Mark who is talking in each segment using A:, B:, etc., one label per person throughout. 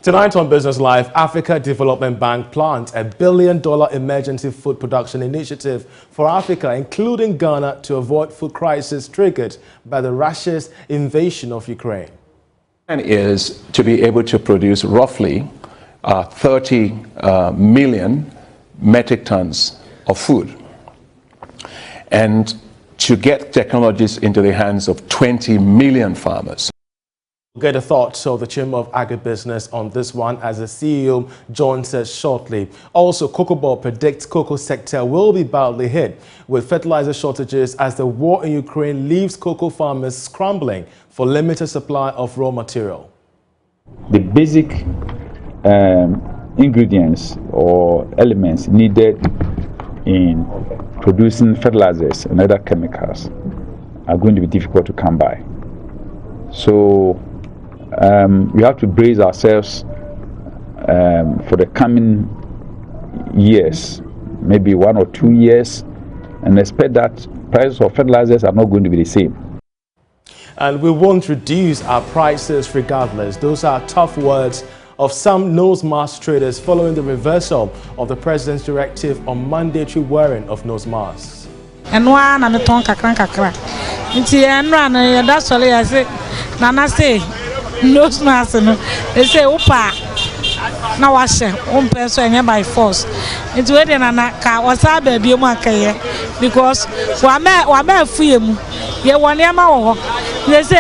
A: Tonight on Business Live, Africa Development Bank plans a $1 billion emergency food production initiative for Africa, including Ghana, to avoid food crisis triggered by the Russia's invasion of Ukraine.
B: And is to be able to produce roughly 30 million metric tons of food, and to get technologies into the hands of 20 million farmers.
A: We'll get the thoughts of the Chamber of Agribusiness on this one, as the CEO joins us shortly. Also, Cocoa Board predicts cocoa sector will be badly hit with fertilizer shortages as the war in Ukraine leaves cocoa farmers scrambling for limited supply of raw material.
C: The basic ingredients or elements needed in producing fertilizers and other chemicals are going to be difficult to come by. So we have to brace ourselves for the coming years, maybe 1 or 2 years, and expect that prices of fertilizers are not going to be the same.
A: And we won't reduce our prices regardless. Those are tough words of some nose mask traders following the reversal of the president's directive on mandatory wearing of nose masks.
D: And one and a tongue kakra. That's all I say. Nana say. Nose mask, they say, Opa, now I say, person by force. It's waiting on a car or sabe be because Wame free ye one yama. They say,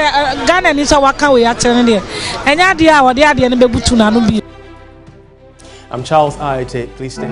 D: Ghana is our car we are telling you. And yadia or the idea and be to.
A: I'm Charles Ayitey, please stay.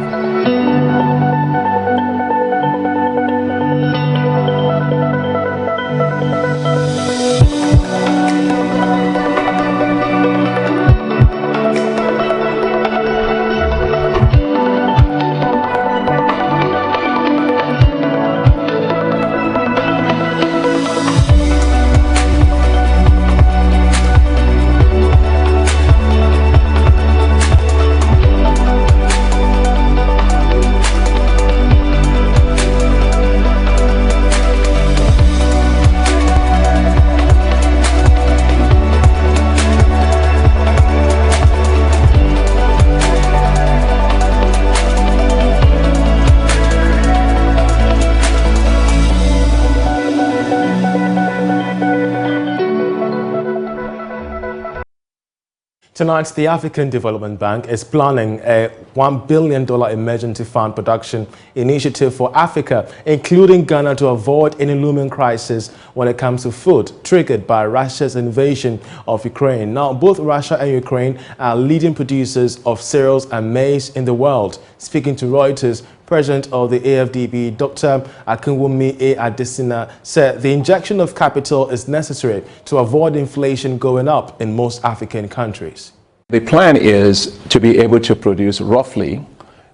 A: Tonight, the African Development Bank is planning a $1 billion emergency fund production initiative for Africa, including Ghana, to avoid any looming crisis when it comes to food triggered by Russia's invasion of Ukraine. Now, both Russia and Ukraine are leading producers of cereals and maize in the world. Speaking to Reuters, President of the AFDB, Dr. Akinwumi Adesina, said the injection of capital is necessary to avoid inflation going up in most African countries.
B: The plan is to be able to produce roughly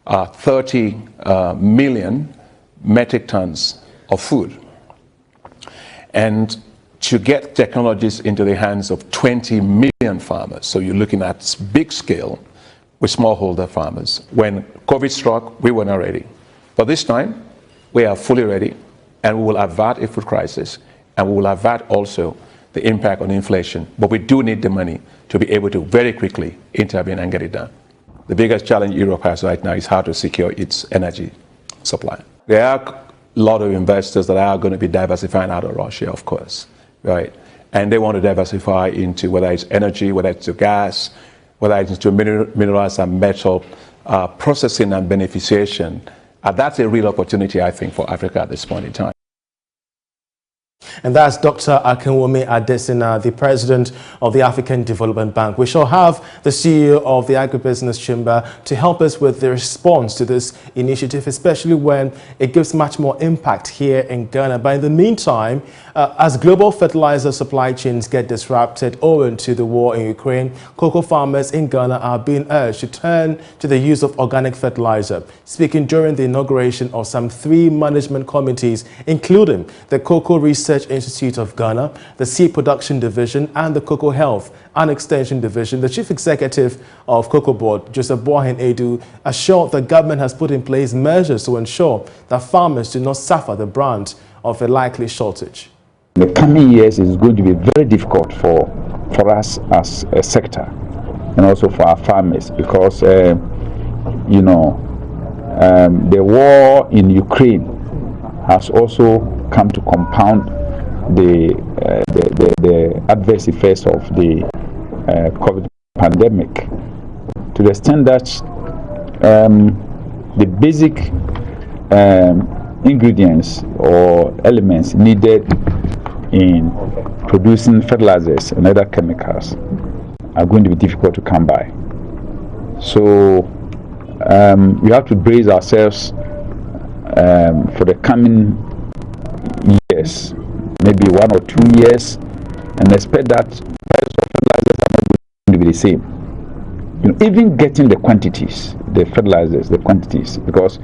B: 30 million metric tons of food, and to get technologies into the hands of 20 million farmers. So you're looking at big scale with smallholder farmers. When COVID struck, we were not ready. But this time, we are fully ready, and we will avert a food crisis, and we will avert also the impact on inflation. But we do need the money to be able to very quickly intervene and get it done. The biggest challenge Europe has right now is how to secure its energy supply. There are a lot of investors that are going to be diversifying out of Russia, of course, right? And they want to diversify into whether it's energy, whether it's gas, whether it's into minerals and metal, processing and beneficiation. That's a real opportunity, I think, for Africa at this point in time.
A: And that's Dr. Akinwumi Adesina, the President of the African Development Bank. We shall have the CEO of the Agribusiness Chamber to help us with the response to this initiative, especially when it gives much more impact here in Ghana. But in the meantime, as global fertilizer supply chains get disrupted owing to the war in Ukraine, cocoa farmers in Ghana are being urged to turn to the use of organic fertilizer. Speaking during the inauguration of some 3 management committees, including the Cocoa Research Institute of Ghana, the Seed Production Division, and the Cocoa Health and Extension Division, the Chief Executive of Cocoa Board, Joseph Boahen Edu, assured the government has put in place measures to ensure that farmers do not suffer the brunt of a likely shortage.
C: In the coming years, it is going to be very difficult for us as a sector and also for our farmers, because you know, the war in Ukraine has also come to compound the adverse effects of the COVID pandemic, to the extent that the basic ingredients or elements needed in producing fertilizers and other chemicals are going to be difficult to come by. So we have to brace ourselves for the coming years, maybe 1 or 2 years, and expect that prices of fertilizers are not going to be the same. You know, even getting the quantities, the fertilizers, the quantities, because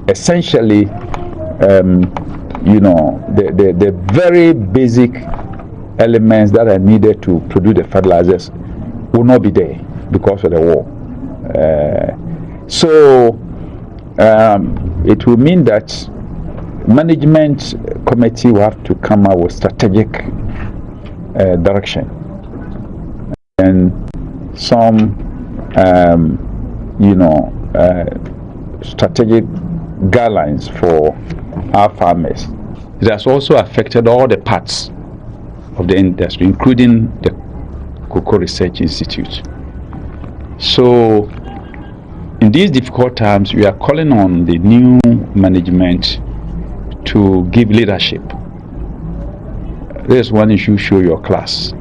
C: essentially, you know, the very basic elements that are needed to produce the fertilizers will not be there because of the war. So it will mean that management committee will have to come up with strategic direction and some you know, strategic guidelines for our farmers. It has also affected all the parts of the industry, including the Cocoa Research Institute. So in these difficult times, we are calling on the new management to give leadership. There's one issue: show your class.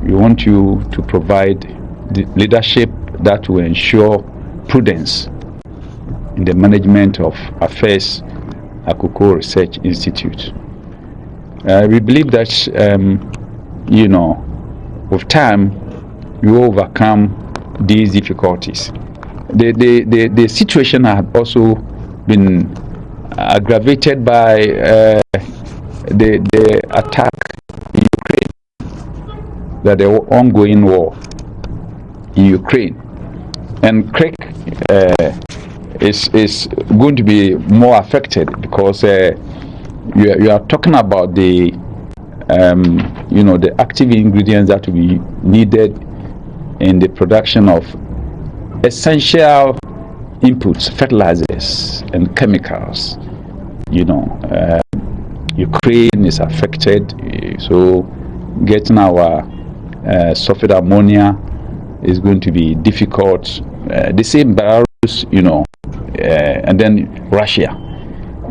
C: We want you to provide the leadership that will ensure prudence in the management of affairs at Cocoa Research Institute. We believe that you know, with time, we will overcome these difficulties. The situation has also been aggravated by the attack in Ukraine, the ongoing war in Ukraine, and creek is going to be more affected, because you are talking about the you know, the active ingredients that will be needed in the production of essential inputs, fertilizers and chemicals. You know, Ukraine is affected, so getting our sulfate ammonia is going to be difficult. The same Belarus, you know, and then Russia.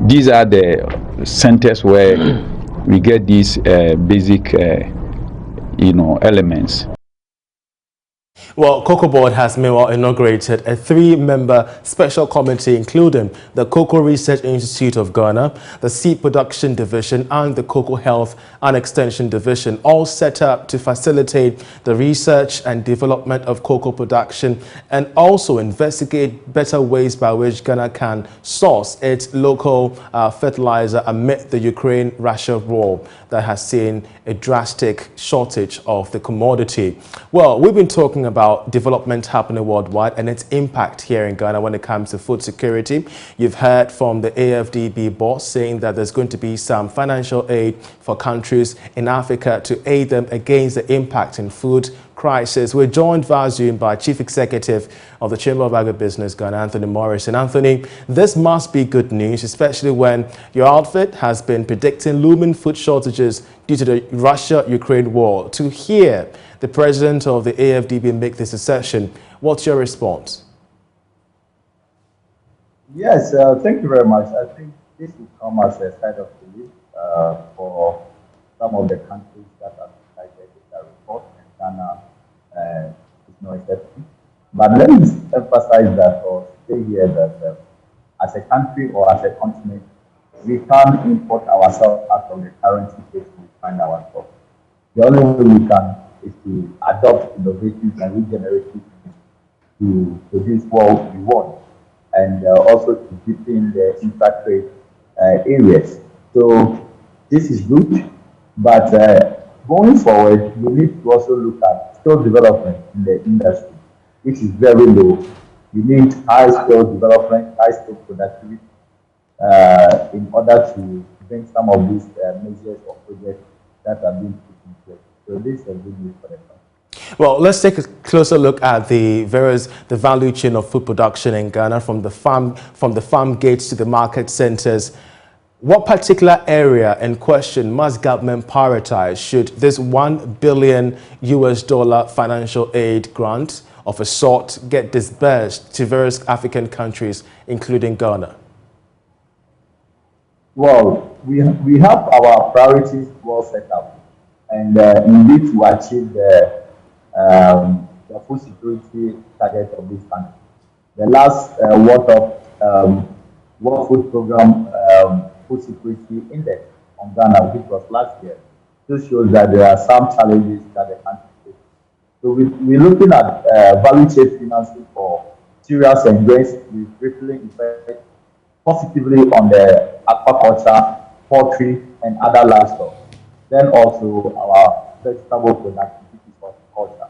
C: These are the centers where we get these basic, you know, elements.
A: Well, Cocoa Board has meanwhile inaugurated a 3-member special committee, including the Cocoa Research Institute of Ghana, the Seed Production Division, and the Cocoa Health and Extension Division, all set up to facilitate the research and development of cocoa production and also investigate better ways by which Ghana can source its local fertilizer amid the Ukraine-Russia war that has seen a drastic shortage of the commodity. Well, we've been talking about development happening worldwide and its impact here in Ghana when it comes to food security. You've heard from the AFDB boss saying that there's going to be some financial aid for countries in Africa to aid them against the impact in food crisis. We're joined via Zoom by Chief Executive of the Chamber of Agribusiness Ghana, Anthony Morris. And Anthony, this must be good news, especially when your outfit has been predicting looming food shortages due to the Russia-Ukraine war. To hear the president of the AFDB make this assertion, what's your response?
E: Yes, thank you very much. I think this will come as a sign of relief for some of the countries that have cited in that report, and Ghana is no exception. But let me emphasize that, or say here that as a country or as a continent, we can't import ourselves out of the current situation we find ourselves. The only way we can is to adopt innovative and regenerative to produce what we want, and also to deepen the intra-trade areas. So this is good, but going forward, we need to also look at skill development in the industry, which is very low. You need high skill development, high skill productivity in order to bring some of these measures or projects that are being put in place. So this is a good news for the country.
A: Well, let's take a closer look at the value chain of food production in Ghana, from the farm gates to the market centers. What particular area in question must government prioritize should this $1 billion financial aid grant of a sort get disbursed to various African countries, including Ghana?
E: Well, we have our priorities well set up, and indeed to achieve the food security target of this country. The last World Food Program Food Security Index on Ghana, which was last year, still shows that there are some challenges that the country faces. So we're looking at value chain financing for cereals and grains with rippling effect positively on the aquaculture, poultry, and other livestock. Then also our vegetable production, which is horticulture,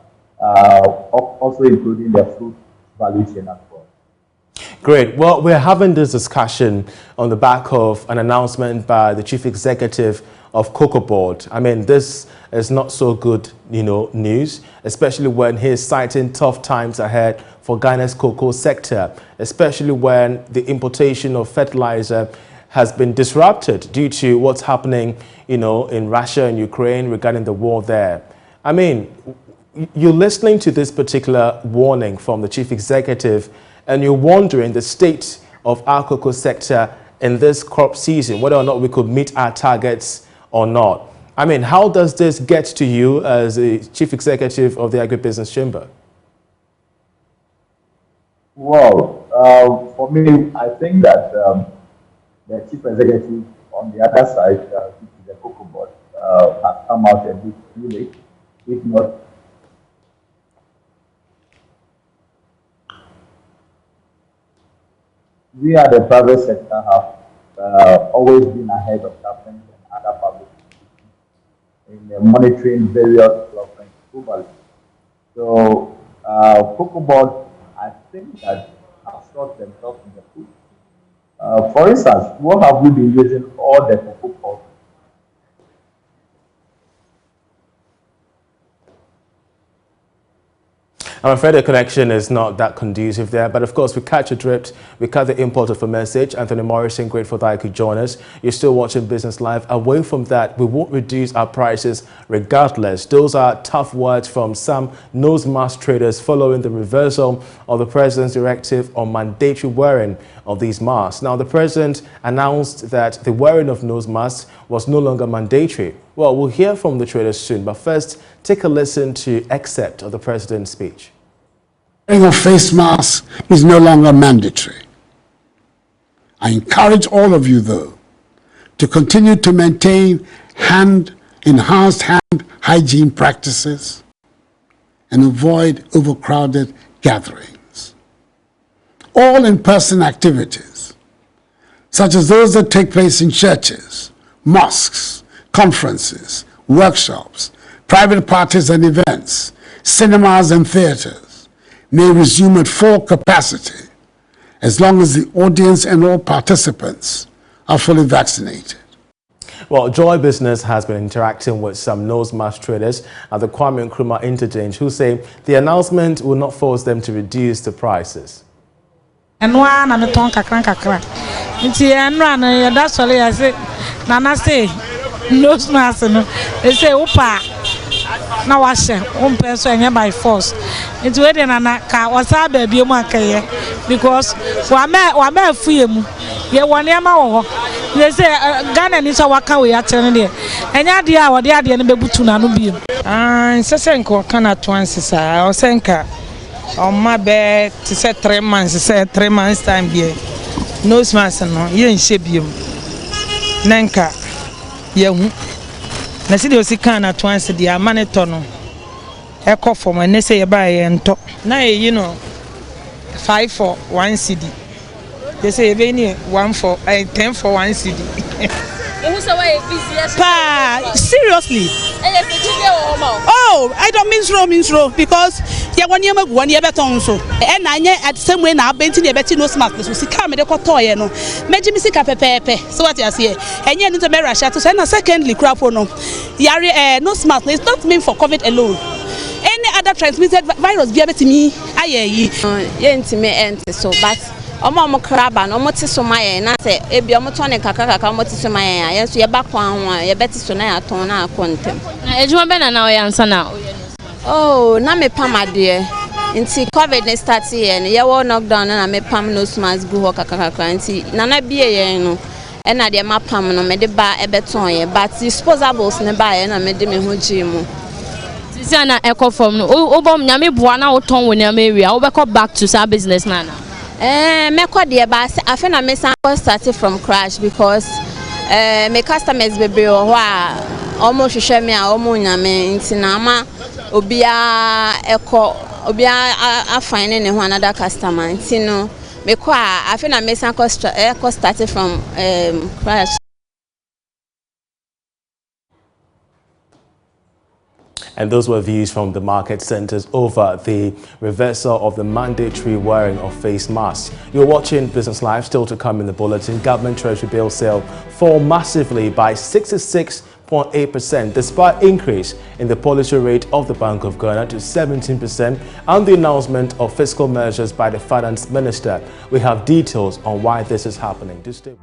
E: also including the fruit value chain as well.
A: Great. Well, we're having this discussion on the back of an announcement by the chief executive of Cocoa Board. I mean, this is not so good, news, especially when he's citing tough times ahead for Ghana's cocoa sector, especially when the importation of fertilizer has been disrupted due to what's happening, in Russia and Ukraine regarding the war there. I mean, you're listening to this particular warning from the chief executive, and you're wondering the state of our cocoa sector in this crop season, whether or not we could meet our targets or not. I mean, how does this get to you as a chief executive of the Agribusiness Chamber?
E: Well, for me, I think that the chief executive on the other side, which is the Cocoa Board, has come out a bit too late, if not. We at the private sector have always been ahead of government and other public institutions in monitoring various developments globally. So, Cocoa Board, I think that have shot themselves in the foot. For instance, what have we been using all the cocoa pods?
A: I'm afraid the connection is not that conducive there, but of course we catch a drift, we cut the import of a message. Anthony Morrison, grateful that you could join us. You're still watching Business Live. Away from that, we won't reduce our prices regardless. Those are tough words from some nose mask traders following the reversal of the president's directive on mandatory wearing of these masks. Now, the president announced that the wearing of nose masks was no longer mandatory. Well, we'll hear from the traders soon, but first, take a listen to excerpt of the president's speech.
F: Wearing of face masks is no longer mandatory. I encourage all of you, though, to continue to maintain enhanced hand hygiene practices and avoid overcrowded gatherings. All in-person activities, such as those that take place in churches, mosques, conferences, workshops, private parties and events, cinemas and theaters, may resume at full capacity as long as the audience and all participants are fully vaccinated.
A: Well, Joy Business has been interacting with some nose mask traders at the Kwame Nkrumah interchange who say the announcement will not force them to reduce the prices.
D: And one and a ton kakra. It's and run, that's all I say. Nana say, nose mask, they say, Opa. Now I say, one person by force. It's waiting and I was a baby because wame free ye one yama they say Ghana needs a waka we are telling there. And yadia or the idea and bebutuna no be. Sasenko cannot once or senka on my bed to say 3 months, say 3 months time here. No smash no, ye in shape you. Nanka, ye. Na si de osikana twanse de amane to no e ko for me say e buy en to na e 5 for 1 CD they say e be ni 1 for 10 for 1 CD who say why busy pa seriously oh I don't mean slow because ye woni am agu ye beton so e na anye at same way na abenti ne beti no smart so sika me de kotoye no meji mi sika pepepe so what you say enye no to be russia to say na secondly crap no yare no smart it's not meant for COVID alone. Any
G: other transmitted virus be able to me aye yentime ent so but omo kraba no moti so maye na se ebi omo to ne kakaka moti so maye ya yeso ye ba kwan ho ye beti so na ya ton na akontem
H: na ejuma be na o yansa na
G: oh na me pamade nti covid ne start here ne ye wo knockdown na me pam nose mask gu ho kakaka nti na bie ye no na de mapam no me de ba ebeton ye but disposables ne ba ye na me de me ho gimu
H: tisi na eco form no obom nyame boa na wo ton woni am area wo be go back to sa business na
G: me ko de ba afa na me start from crash because me customers be be ho a almost hwehwe me a omo nyame nti na ma obia eco obia afine ne ho another customer nti no me ko afa na me started from crash.
A: And those were views from the market centers over the reversal of the mandatory wearing of face masks. You're watching Business Live. Still to come in the bulletin. Government Treasury bill sale fall massively by 66.8% despite increase in the policy rate of the Bank of Ghana to 17% and the announcement of fiscal measures by the Finance Minister. We have details on why this is happening. Do stay.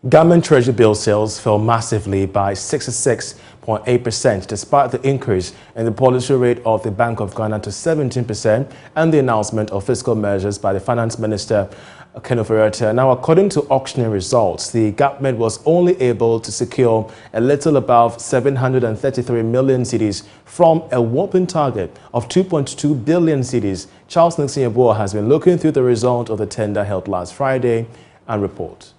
A: Government Treasury bill sales fell massively by 66.8% despite the increase in the policy rate of the Bank of Ghana to 17% and the announcement of fiscal measures by the Finance Minister, Now, according to auctioning results, the government was only able to secure a little above 733 million cedis from a whopping target of 2.2 billion cedis. Charles Nixon Yeboah has been looking through the result of the tender held last Friday and reports.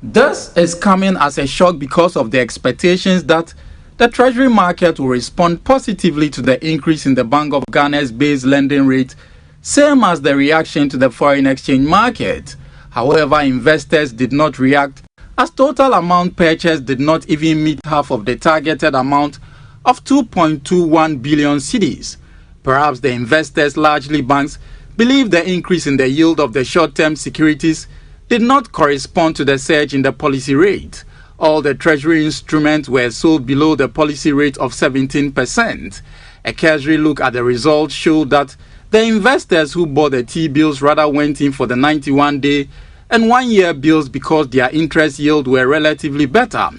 I: This is coming as a shock because of the expectations that the Treasury market will respond positively to the increase in the Bank of Ghana's base lending rate, same as the reaction to the foreign exchange market. However, investors did not react as total amount purchased did not even meet half of the targeted amount of 2.21 billion cedis. Perhaps the investors, largely banks, believe the increase in the yield of the short-term securities did not correspond to the surge in the policy rate. All the Treasury instruments were sold below the policy rate of 17%. A cursory look at the results showed that The investors who bought the T-bills rather went in for the 91-day and 1-year bills because their interest yield were relatively better.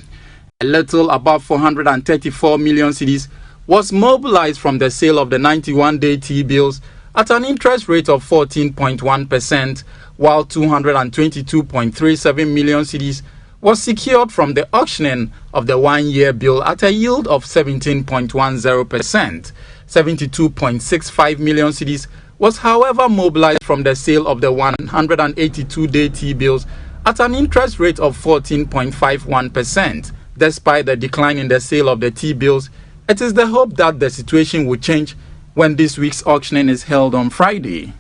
I: A little above 434 million cedis was mobilized from the sale of the 91-day T-bills at an interest rate of 14.1%, while 222.37 million cedis was secured from the auctioning of the 1-year bill at a yield of 17.10%. 72.65 million cedis was, however, mobilized from the sale of the 182-day T-bills at an interest rate of 14.51%. Despite the decline in the sale of the T-bills, it is the hope that the situation will change when this week's auctioning is held on Friday.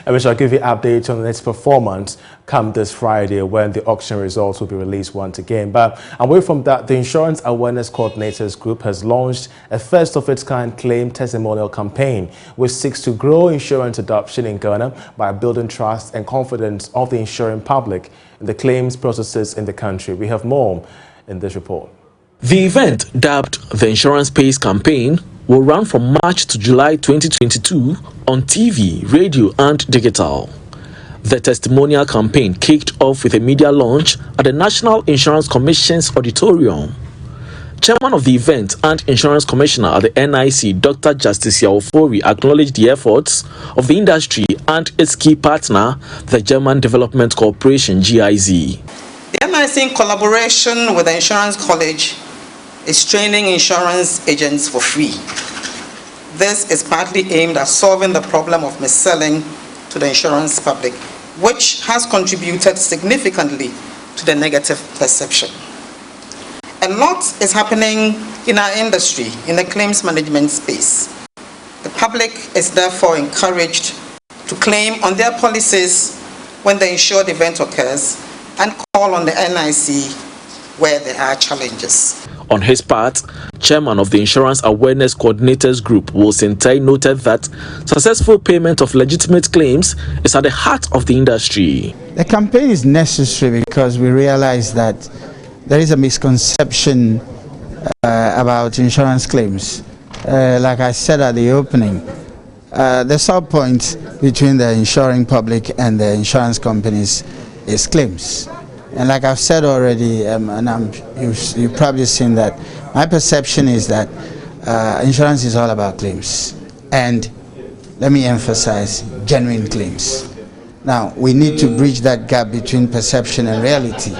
A: And we shall give you updates on the next performance come this Friday when the auction results will be released once again. But away from that, the Insurance Awareness Coordinators Group has launched a first-of-its-kind claim testimonial campaign which seeks to grow insurance adoption in Ghana by building trust and confidence of the insuring public in the claims processes in the country. We have more in this report.
J: The event, dubbed the Insurance Pays Campaign, will run from March to July 2022 on TV, radio and digital. The testimonial campaign kicked off with a media launch at the National Insurance Commission's auditorium. Chairman of the event and Insurance Commissioner at the NIC, Dr. Justice Yaofori, acknowledged the efforts of the industry and its key partner, the German Development Corporation, GIZ.
K: The NIC, in collaboration with the Insurance College, is training insurance agents for free. This is partly aimed at solving the problem of mis-selling to the insurance public, which has contributed significantly to the negative perception. A lot is happening in our industry, in the claims management space. The public is therefore encouraged to claim on their policies when the insured event occurs and call on the NIC where there are challenges.
J: On his part, Chairman of the Insurance Awareness Coordinators Group, Wilson Tai, noted that successful payment of legitimate claims is at the heart of the industry.
L: The campaign is necessary because we realize that there is a misconception about insurance claims. Like I said at the opening, the sub point between the insuring public and the insurance companies is claims. And like I've said already, and you've probably seen that, my perception is that insurance is all about claims. And let me emphasize, genuine claims. Now, we need to bridge that gap between perception and reality.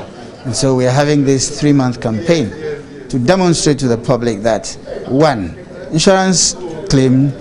L: And so we are having this 3-month campaign to demonstrate to the public that, one, insurance claim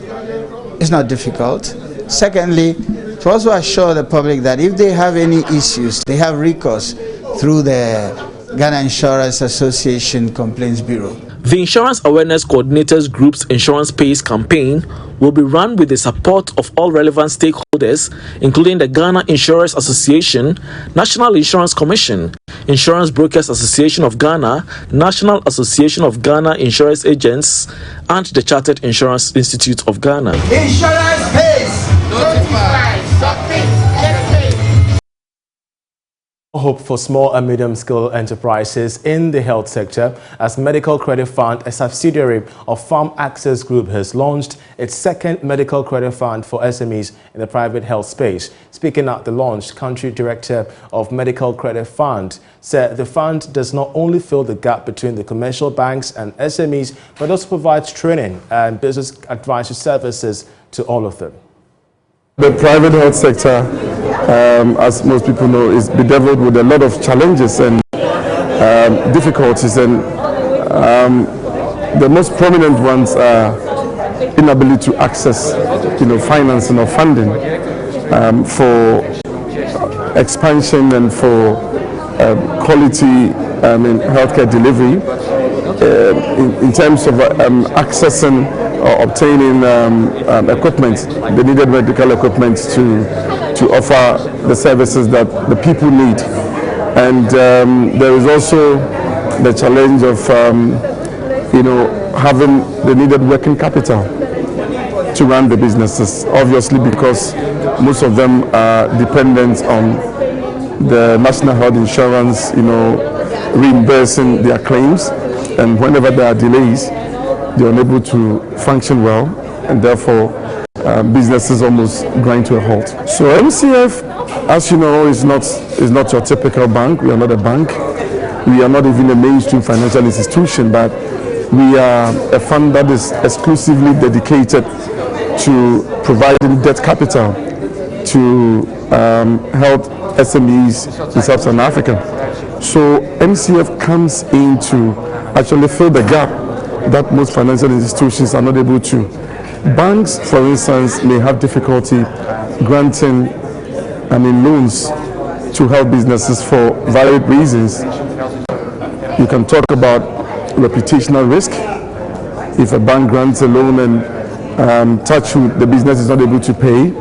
L: is not difficult. Secondly, to also assure the public that if they have any issues, they have recourse through the Ghana Insurance Association Complaints Bureau.
J: The Insurance Awareness Coordinators Group's Insurance Pays campaign will be run with the support of all relevant stakeholders, including the Ghana Insurers Association, National Insurance Commission, Insurance Brokers Association of Ghana, National Association of Ghana Insurance Agents, and the Chartered Insurance Institute of Ghana.
M: Insurance pays. Notify. Submit.
A: Hope for small and medium-scale enterprises in the health sector as Medical Credit Fund, a subsidiary of Farm Access Group, has launched its second Medical Credit Fund for SMEs in the private health space. Speaking at the launch, Country Director of Medical Credit Fund said the fund does not only fill the gap between the commercial banks and SMEs, but also provides training and business advisory services to all of them.
N: The private health sector, as most people know, is bedeviled with a lot of challenges and difficulties, and the most prominent ones are inability to access, financing or funding for expansion and for quality in healthcare delivery. In terms of accessing or obtaining equipment, the needed medical equipment to offer the services that the people need. And there is also the challenge of having the needed working capital to run the businesses, obviously because most of them are dependent on the national health insurance, reimbursing their claims, and whenever there are delays, they're unable to function well, and therefore businesses almost grind to a halt. So MCF, as you know, is not your typical bank. We are not a bank. We are not even a mainstream financial institution, but we are a fund that is exclusively dedicated to providing debt capital to help SMEs in Sub-Saharan Africa. So MCF comes in to actually fill the gap that most financial institutions are not able to. Banks, for instance, may have difficulty granting loans to help businesses for varied reasons. You can talk about reputational risk. If a bank grants a loan and touch wood, the business is not able to pay,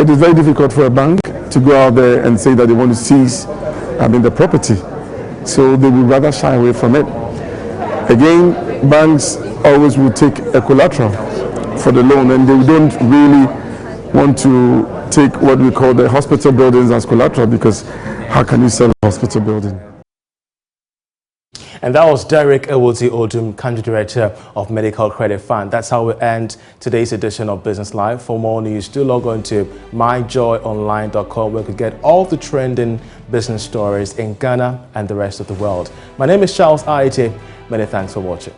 N: it is very difficult for a bank to go out there and say that they want to seize the property. So they would rather shy away from it. Again, banks always will take a collateral for the loan, and they don't really want to take what we call the hospital buildings as collateral, because how can you sell a hospital building?
A: And that was Derek Ewuti Odum, Country Director of Medical Credit Fund. That's how we end today's edition of Business Live. For more news, do log on to myjoyonline.com, where you can get all the trending business stories in Ghana and the rest of the world. My name is Charles Ayitey. Many thanks for watching.